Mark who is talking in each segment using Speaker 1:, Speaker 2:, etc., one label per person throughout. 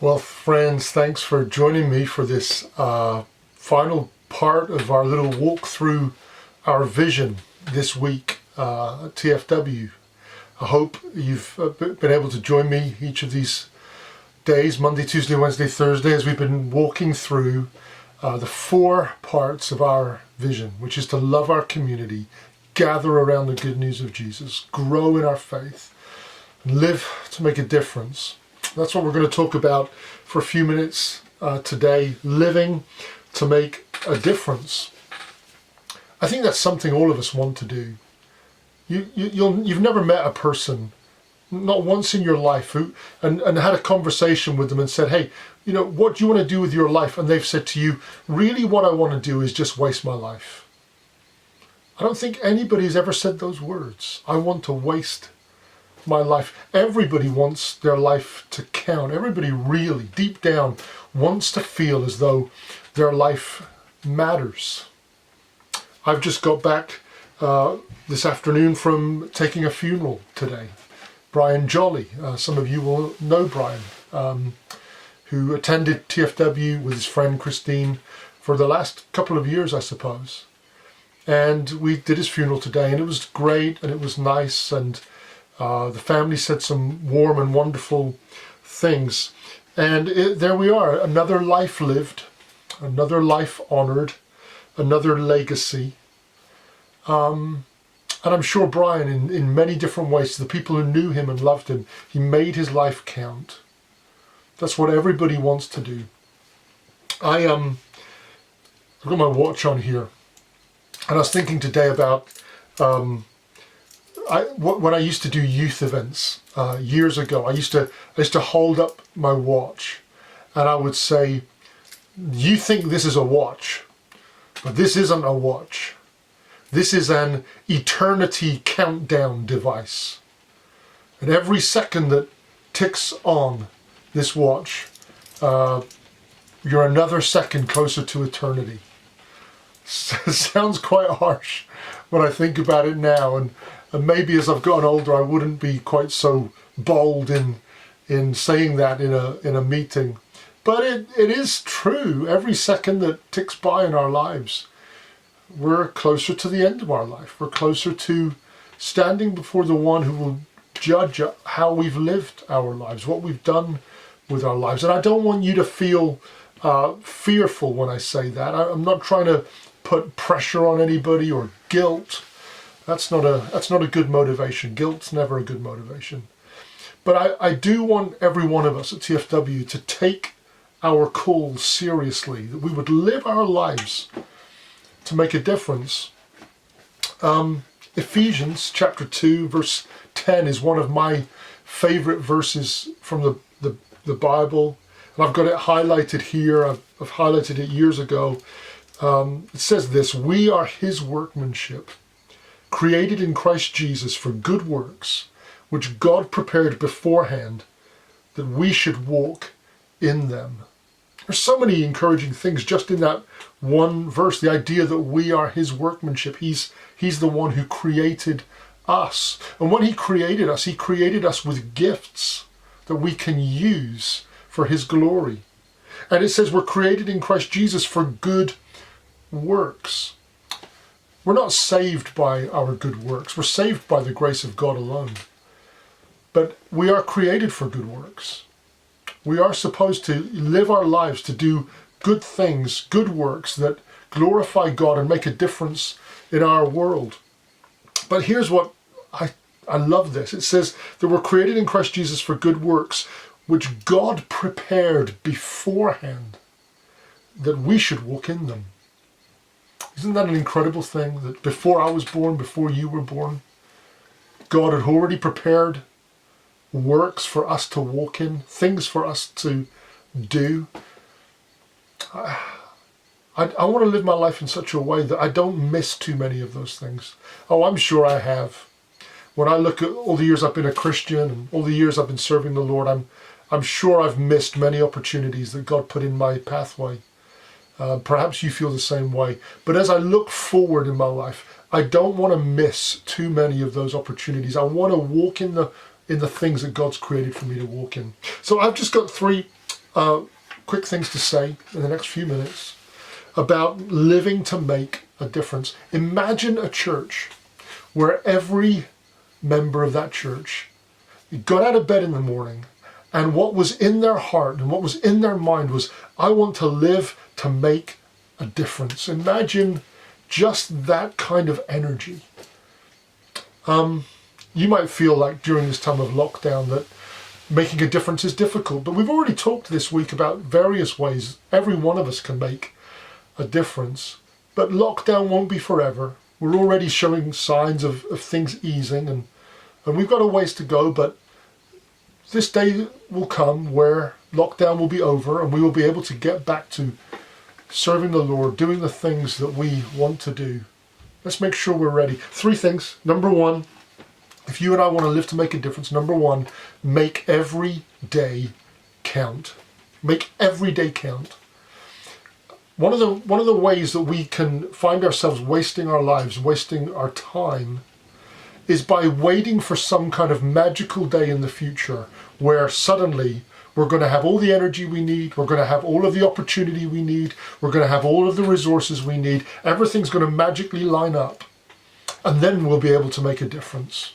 Speaker 1: Well, friends, thanks for joining me for this final part of our little walk through our vision this week at TFW. I hope you've been able to join me each of these days, Monday, Tuesday, Wednesday, Thursday, as we've been walking through the 4 parts of our vision, which is to love our community, gather around the good news of Jesus, grow in our faith, live to make a difference. That's what we're going to talk about for a few minutes today, living to make a difference. I think that's something all of us want to do. You've never met a person, not once in your life, who and had a conversation with them and said, hey, what do you want to do with your life? And they've said to you, really what I want to do is just waste my life. I don't think anybody's ever said those words. I want to waste my life. Everybody wants their life to count. Everybody really, deep down, wants to feel as though their life matters. I've just got back this afternoon from taking a funeral today. Brian Jolly, some of you will know Brian, who attended TFW with his friend Christine for the last couple of years, I suppose. And we did his funeral today, and it was great, and it was nice, and the family said some warm and wonderful things. And there we are, another life lived, another life honored, another legacy. And I'm sure Brian, in many different ways, to the people who knew him and loved him, he made his life count. That's what everybody wants to do. I've got my watch on here, and I was thinking today about when I used to do youth events years ago. I used to hold up my watch, and I would say, "You think this is a watch, but this isn't a watch. This is an eternity countdown device. And every second that ticks on this watch, you're another second closer to eternity." Sounds quite harsh when I think about it now, and maybe as I've gotten older I wouldn't be quite so bold in saying that in a meeting. But it is true. Every second that ticks by in our lives, we're closer to the end of our life. We're closer to standing before the one who will judge how we've lived our lives, what we've done with our lives. And I don't want you to feel fearful when I say that. I'm not trying to put pressure on anybody or guilt. That's not a good motivation. Guilt's never a good motivation. But I do want every one of us at TFW to take our call seriously, that we would live our lives to make a difference. Ephesians chapter 2 verse 10 is one of my favorite verses from the Bible, and I've got it highlighted here. I've highlighted it years ago. It says this: "We are his workmanship, created in Christ Jesus for good works, which God prepared beforehand that we should walk in them." There's so many encouraging things just in that one verse. The idea that we are his workmanship. He's the one who created us. And when he created us with gifts that we can use for his glory. And it says we're created in Christ Jesus for good works. We're not saved by our good works. We're saved by the grace of God alone. But we are created for good works. We are supposed to live our lives to do good things, good works that glorify God and make a difference in our world. But here's what I love this. It says that we're created in Christ Jesus for good works, which God prepared beforehand that we should walk in them. Isn't that an incredible thing? That before I was born, before you were born, God had already prepared works for us to walk in, things for us to do. I want to live my life in such a way that I don't miss too many of those things. Oh, I'm sure I have. When I look at all the years I've been a Christian and all the years I've been serving the Lord, I'm sure I've missed many opportunities that God put in my pathway. Perhaps you feel the same way. But as I look forward in my life, I don't want to miss too many of those opportunities. I want to walk in the things that God's created for me to walk in. So I've just got three quick things to say in the next few minutes about living to make a difference. Imagine a church where every member of that church got out of bed in the morning and what was in their heart and what was in their mind was, I want to live to make a difference. Imagine just that kind of energy. You might feel like during this time of lockdown that making a difference is difficult, but we've already talked this week about various ways every one of us can make a difference. But lockdown won't be forever. We're already showing signs of things easing, and we've got a ways to go, but this day will come where lockdown will be over and we will be able to get back to serving the Lord, doing the things that we want to do. Let's make sure we're ready. 3 things. Number 1, if you and I want to live to make a difference, number 1, make every day count. Make every day count. One of the ways that we can find ourselves wasting our lives, wasting our time, is by waiting for some kind of magical day in the future where suddenly we're going to have all the energy we need, we're going to have all of the opportunity we need, we're going to have all of the resources we need, everything's going to magically line up, and then we'll be able to make a difference.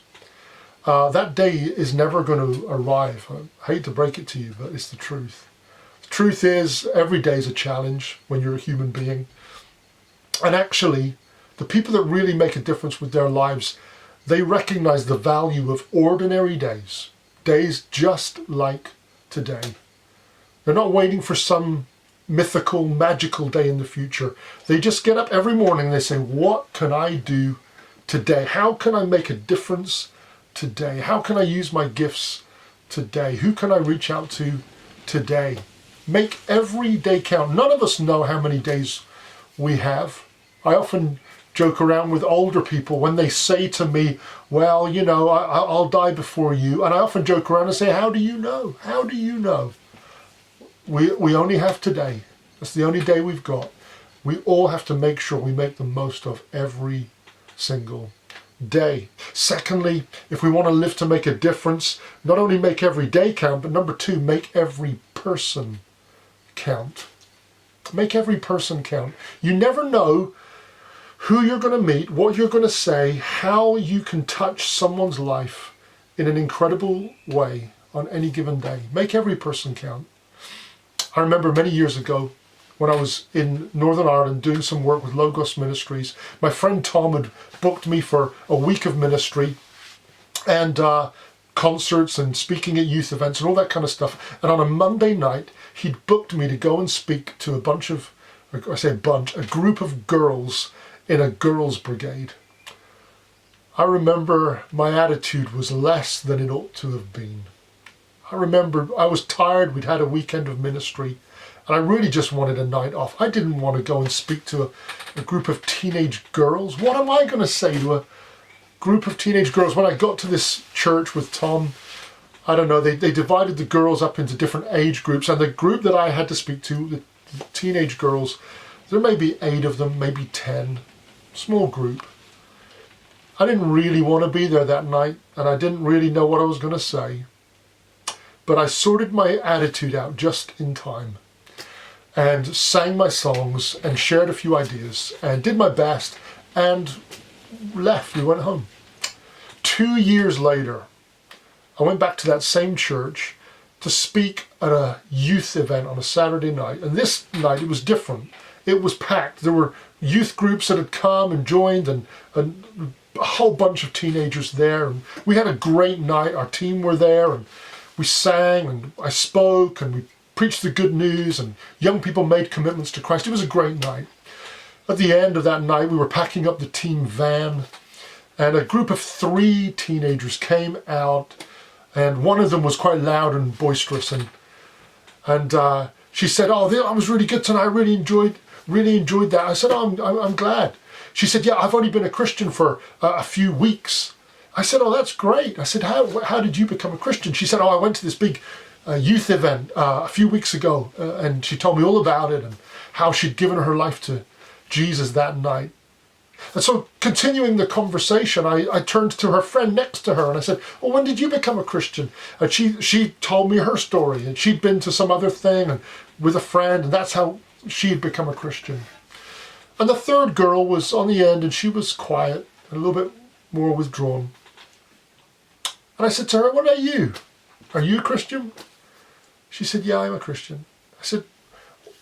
Speaker 1: That day is never going to arrive. I hate to break it to you, but it's the truth. The truth is, every day is a challenge when you're a human being. And actually, the people that really make a difference with their lives, they recognize the value of ordinary days. Days just like today. They're not waiting for some mythical, magical day in the future. They just get up every morning and they say, what can I do today? How can I make a difference today? How can I use my gifts today? Who can I reach out to today? Make every day count. None of us know how many days we have. I often joke around with older people when they say to me, well, you know, I'll die before you. And I often joke around and say, how do you know? How do you know? We only have today. That's the only day we've got. We all have to make sure we make the most of every single day. Secondly, if we want to live to make a difference, not only make every day count, but number 2, make every person count. Make every person count. You never know who you're going to meet, what you're going to say, how you can touch someone's life in an incredible way on any given day. Make every person count. I remember many years ago when I was in Northern Ireland doing some work with Logos Ministries, my friend Tom had booked me for a week of ministry and concerts and speaking at youth events and all that kind of stuff. And on a Monday night, he'd booked me to go and speak to a group of girls in a girls' brigade. I remember my attitude was less than it ought to have been. I remember I was tired, we'd had a weekend of ministry, and I really just wanted a night off. I didn't want to go and speak to a group of teenage girls. What am I going to say to a group of teenage girls? When I got to this church with Tom, I don't know, they divided the girls up into different age groups, and the group that I had to speak to, the teenage girls, there may be 8 of them, maybe 10. Small group. I didn't really want to be there that night, and I didn't really know what I was going to say. But I sorted my attitude out just in time and sang my songs and shared a few ideas and did my best and left. We went home. 2 years later, I went back to that same church to speak at a youth event on a Saturday night. And this night it was different. It was packed. There were youth groups that had come and joined and a whole bunch of teenagers there. And we had a great night. Our team were there and we sang and I spoke and we preached the good news and young people made commitments to Christ. It was a great night. At the end of that night, we were packing up the team van and a group of 3 teenagers came out and one of them was quite loud and boisterous and she said, oh, that was really good tonight. I really enjoyed that. I said, oh, I'm glad. She said, yeah, I've only been a Christian for a few weeks. I said, oh, that's great. I said, how did you become a Christian? She said, oh, I went to this big youth event a few weeks ago, and she told me all about it and how she'd given her life to Jesus that night. And so continuing the conversation, I turned to her friend next to her and I said, well, when did you become a Christian? And she told me her story, and she'd been to some other thing and with a friend, and that's how she had become a Christian. And the third girl was on the end, and she was quiet, a little bit more withdrawn. And I said to her, what about you? Are you a Christian? She said, yeah, I'm a Christian. I said,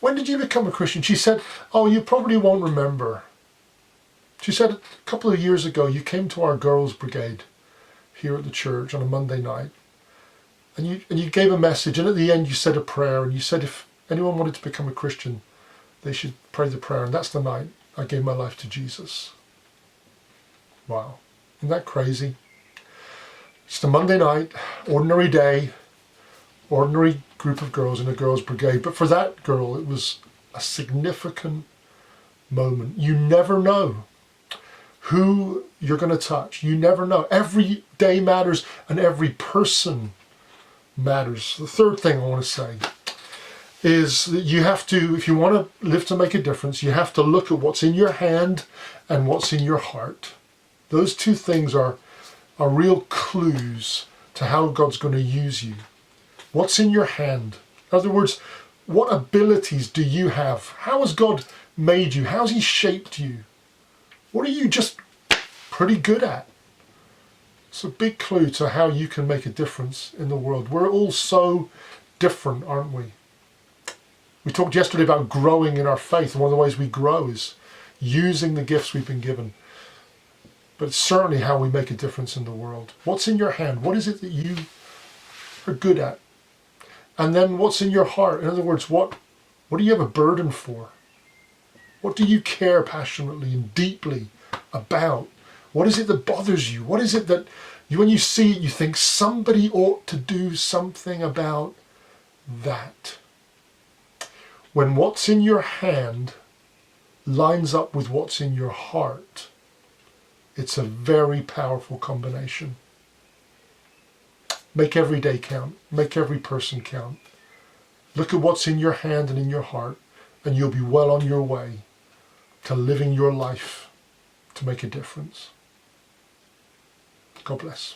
Speaker 1: when did you become a Christian? She said, oh, you probably won't remember. She said, a couple of years ago, you came to our girls' brigade here at the church on a Monday night. And you gave a message, and at the end you said a prayer, and you said if anyone wanted to become a Christian, they should pray the prayer. And that's the night I gave my life to Jesus. Wow. Isn't that crazy? It's a Monday night, ordinary day, ordinary group of girls in a girls' brigade. But for that girl, it was a significant moment. You never know who you're going to touch. You never know. Every day matters, and every person matters. The third thing I want to say is that you have to, if you want to live to make a difference, you have to look at what's in your hand and what's in your heart. Those two things are real clues to how God's going to use you. What's in your hand? In other words, what abilities do you have? How has God made you? How's He shaped you? What are you just pretty good at? It's a big clue to how you can make a difference in the world. We're all so different, aren't we? We talked yesterday about growing in our faith. One of the ways we grow is using the gifts we've been given. But it's certainly how we make a difference in the world. What's in your hand? What is it that you are good at? And then what's in your heart? In other words, what do you have a burden for? What do you care passionately and deeply about? What is it that bothers you? What is it that when you see it, you think somebody ought to do something about that? When what's in your hand lines up with what's in your heart, it's a very powerful combination. Make every day count. Make every person count. Look at what's in your hand and in your heart, and you'll be well on your way to living your life to make a difference. God bless.